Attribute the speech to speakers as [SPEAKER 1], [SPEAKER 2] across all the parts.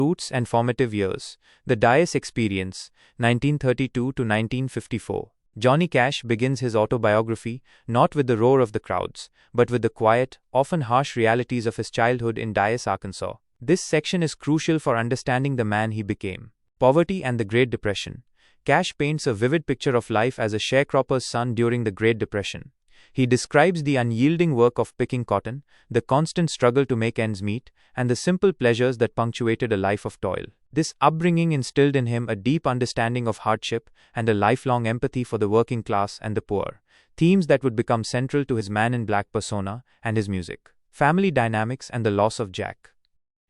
[SPEAKER 1] Roots and formative years. The Dias Experience, 1932 to 1954. Johnny Cash begins his autobiography not with the roar of the crowds, but with the quiet, often harsh realities of his childhood in Dias, Arkansas. This section is crucial for understanding the man he became. Poverty and the Great Depression. Cash paints a vivid picture of life as a sharecropper's son during the Great Depression. He describes the unyielding work of picking cotton, the constant struggle to make ends meet, and the simple pleasures that punctuated a life of toil. This upbringing instilled in him a deep understanding of hardship and a lifelong empathy for the working class and the poor, themes that would become central to his man in black persona and his music. Family dynamics and the loss of Jack.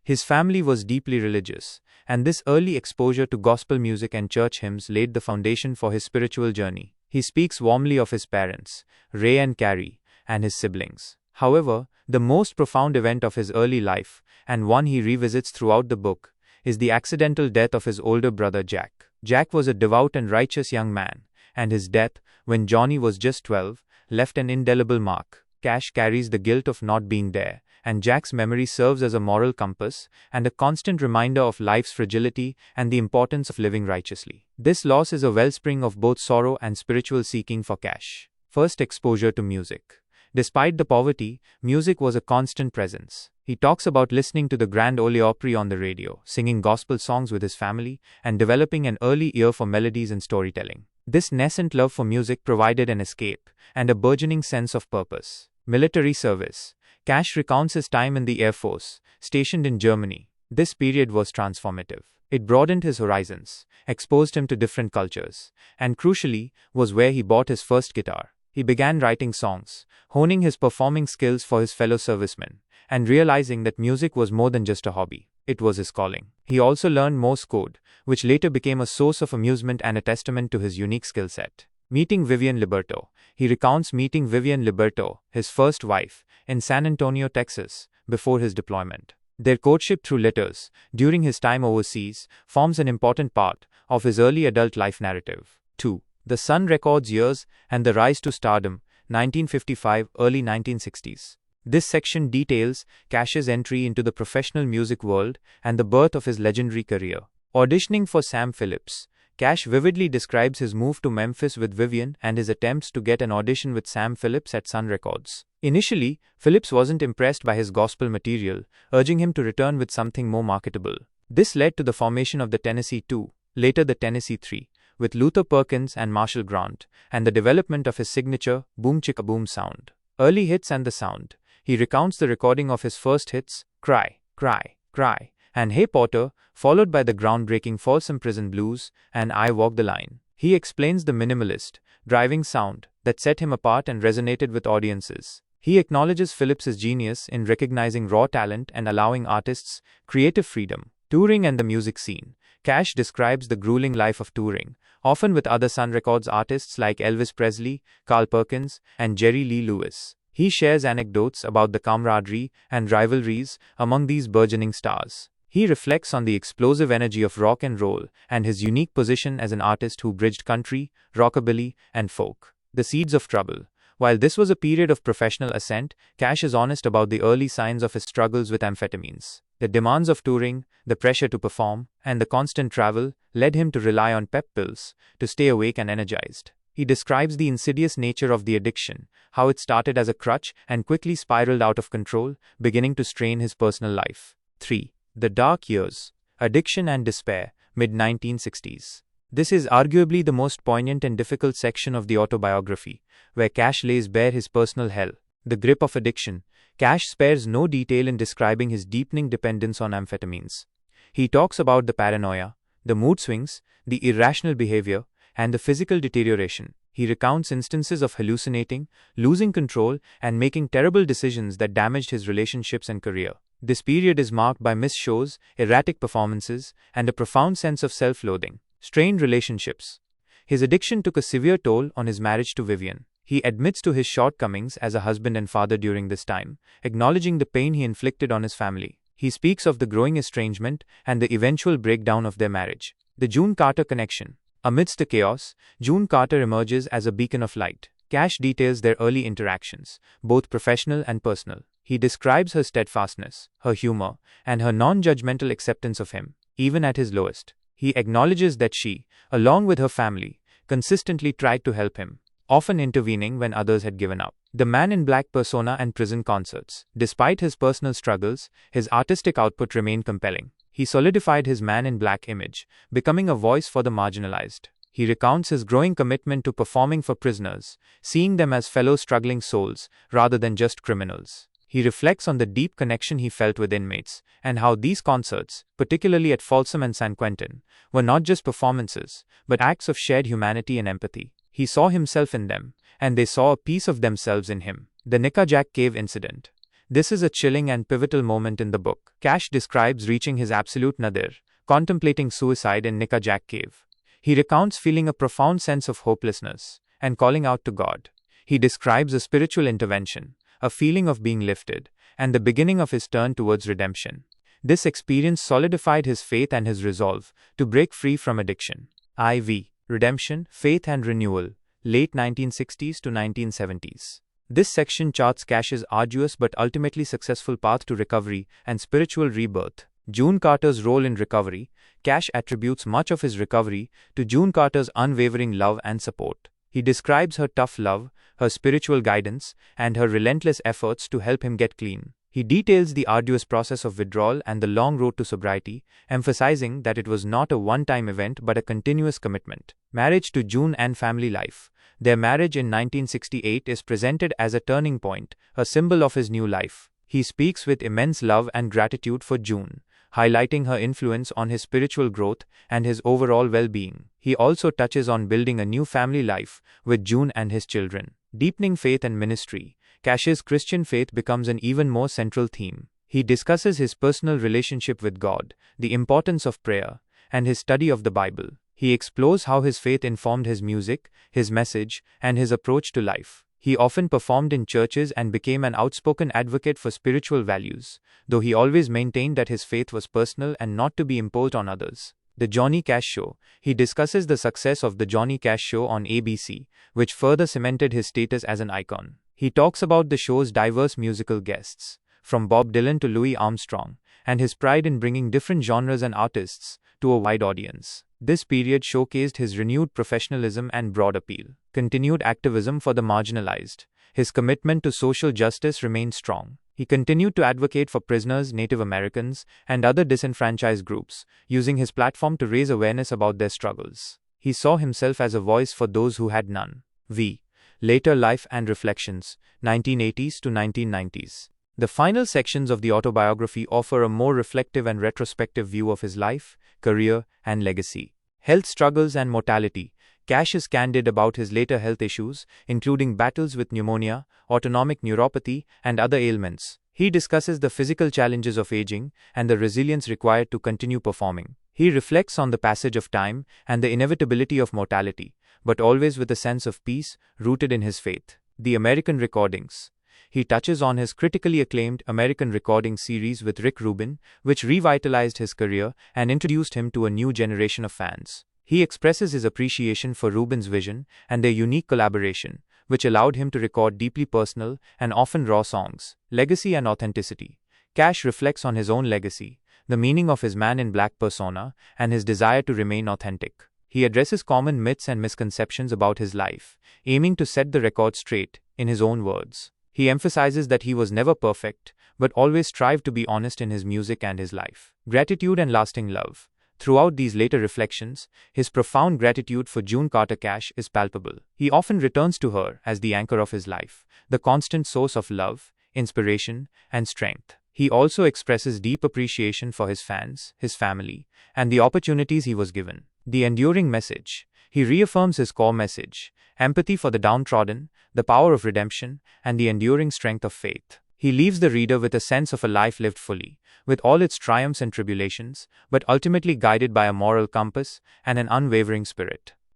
[SPEAKER 1] His family was deeply religious, and this early exposure to gospel music and church hymns laid the foundation for his spiritual journey. He speaks warmly of his parents, Ray and Carrie, and his siblings. However, the most profound event of his early life, and one he revisits throughout the book, is the accidental death of his older brother Jack. Jack was a devout and righteous young man, and his death, when Johnny was just 12, left an indelible mark. Cash carries the guilt of not being there, and Jack's memory serves as a moral compass and a constant reminder of life's fragility and the importance of living righteously. This loss is a wellspring of both sorrow and spiritual seeking for Cash. First exposure to music. Despite the poverty, music was a constant presence. He talks about listening to the Grand Ole Opry on the radio, singing gospel songs with his family, and developing an early ear for melodies and storytelling. This nascent love for music provided an escape and a burgeoning sense of purpose. Military service. Cash recounts his time in the Air Force, stationed in Germany. This period was transformative. It broadened his horizons, exposed him to different cultures, and crucially, was where he bought his first guitar. He began writing songs, honing his performing skills for his fellow servicemen, and realizing that music was more than just a hobby. It was his calling. He also learned Morse code, which later became a source of amusement and a testament to his unique skill set. Meeting Vivian Liberto. He recounts meeting Vivian Liberto, his first wife, in San Antonio, Texas, before his deployment. Their courtship through letters, during his time overseas, forms an important part of his early adult life narrative. 2. The Sun Records years and the rise to stardom, 1955, early 1960s. This section details Cash's entry into the professional music world and the birth of his legendary career. Auditioning for Sam Phillips. Cash vividly describes his move to Memphis with Vivian and his attempts to get an audition with Sam Phillips at Sun Records. Initially, Phillips wasn't impressed by his gospel material, urging him to return with something more marketable. This led to the formation of the Tennessee 2, later the Tennessee 3, with Luther Perkins and Marshall Grant, and the development of his signature Boom Chicka Boom sound. Early hits and the sound. He recounts the recording of his first hits, Cry, Cry, Cry, and Hey Potter, followed by the groundbreaking Folsom Prison Blues and I Walk the Line. He explains the minimalist, driving sound that set him apart and resonated with audiences. He acknowledges Phillips's genius in recognizing raw talent and allowing artists creative freedom. Touring and the music scene. Cash describes the grueling life of touring, often with other Sun Records artists like Elvis Presley, Carl Perkins, and Jerry Lee Lewis. He shares anecdotes about the camaraderie and rivalries among these burgeoning stars. He reflects on the explosive energy of rock and roll and his unique position as an artist who bridged country, rockabilly, and folk. The seeds of trouble. While this was a period of professional ascent, Cash is honest about the early signs of his struggles with amphetamines. The demands of touring, the pressure to perform, and the constant travel led him to rely on pep pills to stay awake and energized. He describes the insidious nature of the addiction, how it started as a crutch and quickly spiraled out of control, beginning to strain his personal life. 3. The Dark Years. Addiction and Despair, mid-1960s. This is arguably the most poignant and difficult section of the autobiography, where Cash lays bare his personal hell. The grip of addiction. Cash spares no detail in describing his deepening dependence on amphetamines. He talks about the paranoia, the mood swings, the irrational behavior, and the physical deterioration. He recounts instances of hallucinating, losing control, and making terrible decisions that damaged his relationships and career. This period is marked by missed shows, erratic performances, and a profound sense of self-loathing. Strained relationships. His addiction took a severe toll on his marriage to Vivian. He admits to his shortcomings as a husband and father during this time, acknowledging the pain he inflicted on his family. He speaks of the growing estrangement and the eventual breakdown of their marriage. The June Carter connection. Amidst the chaos, June Carter emerges as a beacon of light. Cash details their early interactions, both professional and personal. He describes her steadfastness, her humor, and her non-judgmental acceptance of him. even at his lowest. He acknowledges that she, along with her family, consistently tried to help him, often intervening when others had given up. The Man in Black persona and prison concerts. Despite his personal struggles, his artistic output remained compelling. He solidified his Man in Black image, becoming a voice for the marginalized. He recounts his growing commitment to performing for prisoners, seeing them as fellow struggling souls rather than just criminals. He reflects on the deep connection he felt with inmates, and how these concerts, particularly at Folsom and San Quentin, were not just performances, but acts of shared humanity and empathy. He saw himself in them, and they saw a piece of themselves in him. The Nickajack Cave Incident. This is a chilling and pivotal moment in the book. Cash describes reaching his absolute nadir, contemplating suicide in Nickajack Cave. He recounts feeling a profound sense of hopelessness, and calling out to God. He describes a spiritual intervention, a feeling of being lifted, and the beginning of his turn towards redemption. This experience solidified his faith and his resolve to break free from addiction. IV. Redemption, Faith and Renewal, late 1960s to 1970s. This section charts Cash's arduous but ultimately successful path to recovery and spiritual rebirth. June Carter's role in recovery. Cash attributes much of his recovery to June Carter's unwavering love and support. He describes her tough love, her spiritual guidance, and her relentless efforts to help him get clean. He details the arduous process of withdrawal and the long road to sobriety, emphasizing that it was not a one-time event but a continuous commitment. Marriage to June and family life. Their marriage in 1968 is presented as a turning point, a symbol of his new life. He speaks with immense love and gratitude for June, highlighting her influence on his spiritual growth and his overall well-being. He also touches on building a new family life with June and his children. Deepening faith and ministry. Cash's Christian faith becomes an even more central theme. He discusses his personal relationship with God, the importance of prayer, and his study of the Bible. He explores how his faith informed his music, his message, and his approach to life. He often performed in churches and became an outspoken advocate for spiritual values, though he always maintained that his faith was personal and not to be imposed on others. The Johnny Cash Show. He discusses the success of The Johnny Cash Show on ABC, which further cemented his status as an icon. He talks about the show's diverse musical guests, from Bob Dylan to Louis Armstrong, and his pride in bringing different genres and artists to a wide audience. This period showcased his renewed professionalism and broad appeal. Continued activism for the marginalized. His commitment to social justice remained strong. He continued to advocate for prisoners, Native Americans, and other disenfranchised groups, using his platform to raise awareness about their struggles. He saw himself as a voice for those who had none. V. Later Life and Reflections, 1980s to 1990s. The final sections of the autobiography offer a more reflective and retrospective view of his life, career, and legacy. Health struggles and mortality. Cash is candid about his later health issues, including battles with pneumonia, autonomic neuropathy, and other ailments. He discusses the physical challenges of aging and the resilience required to continue performing. He reflects on the passage of time and the inevitability of mortality, but always with a sense of peace rooted in his faith. The American Recordings. He touches on his critically acclaimed American Recording series with Rick Rubin, which revitalized his career and introduced him to a new generation of fans. He expresses his appreciation for Rubin's vision and their unique collaboration, which allowed him to record deeply personal and often raw songs. Legacy and authenticity. Cash reflects on his own legacy, the meaning of his Man in Black persona, and his desire to remain authentic. He addresses common myths and misconceptions about his life, aiming to set the record straight, in his own words. He emphasizes that he was never perfect, but always strived to be honest in his music and his life. Gratitude and lasting love. Throughout these later reflections, his profound gratitude for June Carter Cash is palpable. He often returns to her as the anchor of his life, the constant source of love, inspiration, and strength. He also expresses deep appreciation for his fans, his family, and the opportunities he was given. The enduring message. He reaffirms his core message: empathy for the downtrodden, the power of redemption, and the enduring strength of faith. He leaves the reader with a sense of a life lived fully, with all its triumphs and tribulations, but ultimately guided by a moral compass and an unwavering spirit.